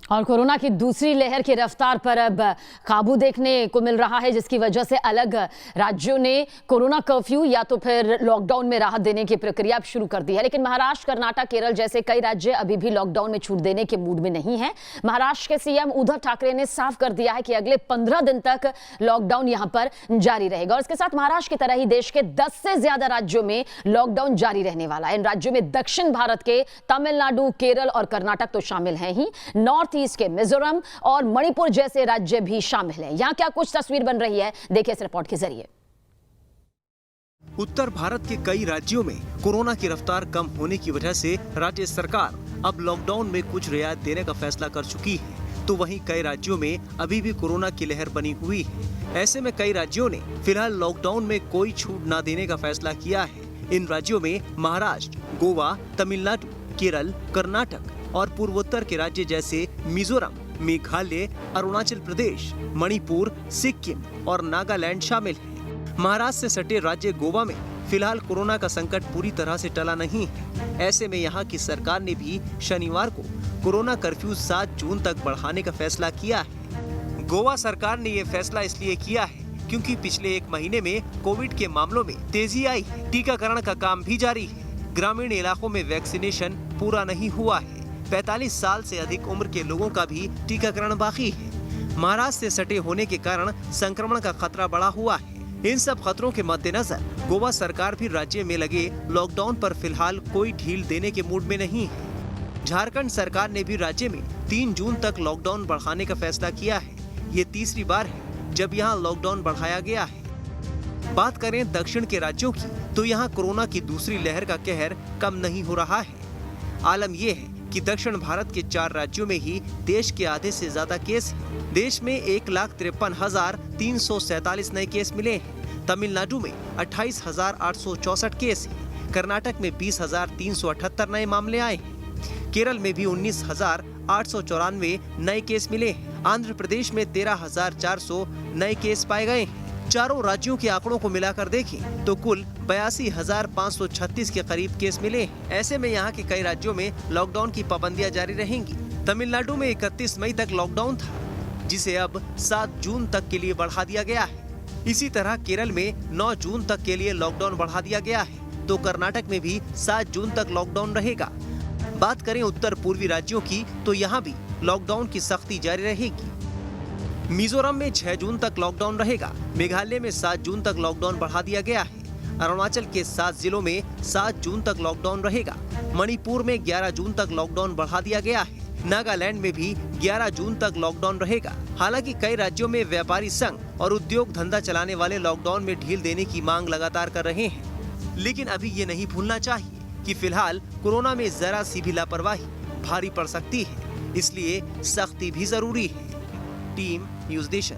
और कोरोना की दूसरी लहर की रफ्तार पर अब काबू देखने को मिल रहा है, जिसकी वजह से अलग राज्यों ने कोरोना कर्फ्यू या तो फिर लॉकडाउन में राहत देने की प्रक्रिया शुरू कर दी है। लेकिन महाराष्ट्र, कर्नाटक, केरल जैसे कई राज्य अभी भी लॉकडाउन में छूट देने के मूड में नहीं है। महाराष्ट्र के सीएम उद्धव ठाकरे ने साफ कर दिया है कि अगले 15 दिन तक लॉकडाउन यहां पर जारी रहेगा और इसके साथ महाराष्ट्र की तरह ही देश के 10 से ज्यादा राज्यों में लॉकडाउन जारी रहने वाला है। इन राज्यों में दक्षिण भारत के तमिलनाडु, केरल और कर्नाटक तो शामिल हैं ही, नॉर्थ ईस्ट के मिजोरम और मणिपुर जैसे राज्य भी शामिल हैं। यहां क्या कुछ तस्वीर बन रही है, देखिए इस रिपोर्ट के जरिए। उत्तर भारत के कई राज्यों में कोरोना की रफ्तार कम होने की वजह से राज्य सरकार अब लॉकडाउन में कुछ रियायत देने का फैसला कर चुकी है, तो वहीं कई राज्यों में अभी भी कोरोना की लहर बनी हुई है। ऐसे में कई राज्यों ने फिलहाल लॉकडाउन में कोई छूट न देने का फैसला किया है। इन राज्यों में महाराष्ट्र, गोवा, तमिलनाडु, केरल, कर्नाटक और पूर्वोत्तर के राज्य जैसे मिजोरम, मेघालय, अरुणाचल प्रदेश, मणिपुर, सिक्किम और नागालैंड शामिल हैं। महाराष्ट्र से सटे राज्य गोवा में फिलहाल कोरोना का संकट पूरी तरह से टला नहीं है। ऐसे में यहाँ की सरकार ने भी शनिवार को कोरोना कर्फ्यू 7 जून तक बढ़ाने का फैसला किया है। गोवा सरकार ने ये फैसला इसलिए किया है क्योंकि पिछले 1 महीने में कोविड के मामलों में तेजी आई है। टीकाकरण का काम भी जारी है। ग्रामीण इलाकों में वैक्सीनेशन पूरा नहीं हुआ है। 45 साल से अधिक उम्र के लोगों का भी टीकाकरण बाकी है। महाराष्ट्र से सटे होने के कारण संक्रमण का खतरा बढ़ा हुआ है। इन सब खतरों के मद्देनजर गोवा सरकार भी राज्य में लगे लॉकडाउन पर फिलहाल कोई ढील देने के मूड में नहीं है। झारखंड सरकार ने भी राज्य में 3 जून तक लॉकडाउन बढ़ाने का फैसला किया है। ये तीसरी बार है जब यहाँ लॉकडाउन बढ़ाया गया है। बात करें दक्षिण के राज्यों की, तो यहाँ कोरोना की दूसरी लहर का कहर कम नहीं हो रहा है। आलम यह है कि दक्षिण भारत के 4 राज्यों में ही देश के आधे से ज्यादा केस हैं। देश में 1,53,347 नए केस मिले हैं। तमिलनाडु में 28,864 केस हैं। कर्नाटक में 20,378 नए मामले आए हैं। केरल में भी 19,894 नए केस मिले हैं। आंध्र प्रदेश में 13,400 नए केस पाए गए हैं। चारों राज्यों के आंकड़ों को मिलाकर देखें तो कुल 82,536 के करीब केस मिले। ऐसे में यहाँ के कई राज्यों में लॉकडाउन की पाबंदियां जारी रहेंगी। तमिलनाडु में 31 मई तक लॉकडाउन था, जिसे अब 7 जून तक के लिए बढ़ा दिया गया है। इसी तरह केरल में 9 जून तक के लिए लॉकडाउन बढ़ा दिया गया है, तो कर्नाटक में भी 7 जून तक लॉकडाउन रहेगा। बात करें उत्तर पूर्वी राज्यों की, तो यहाँ भी लॉकडाउन की सख्ती जारी रहेगी। मिजोरम में 6 जून तक लॉकडाउन रहेगा। मेघालय में 7 जून तक लॉकडाउन बढ़ा दिया गया है। अरुणाचल के 7 जिलों में 7 जून तक लॉकडाउन रहेगा। मणिपुर में 11 जून तक लॉकडाउन बढ़ा दिया गया है। नागालैंड में भी 11 जून तक लॉकडाउन रहेगा। हालांकि कई राज्यों में व्यापारी संघ और उद्योग धंधा चलाने वाले लॉकडाउन में ढील देने की मांग लगातार कर रहे हैं। लेकिन अभी ये नहीं भूलना चाहिए कि फिलहाल कोरोना में जरा सी भी लापरवाही भारी पड़ सकती है, इसलिए सख्ती भी जरूरी है। Team news nation.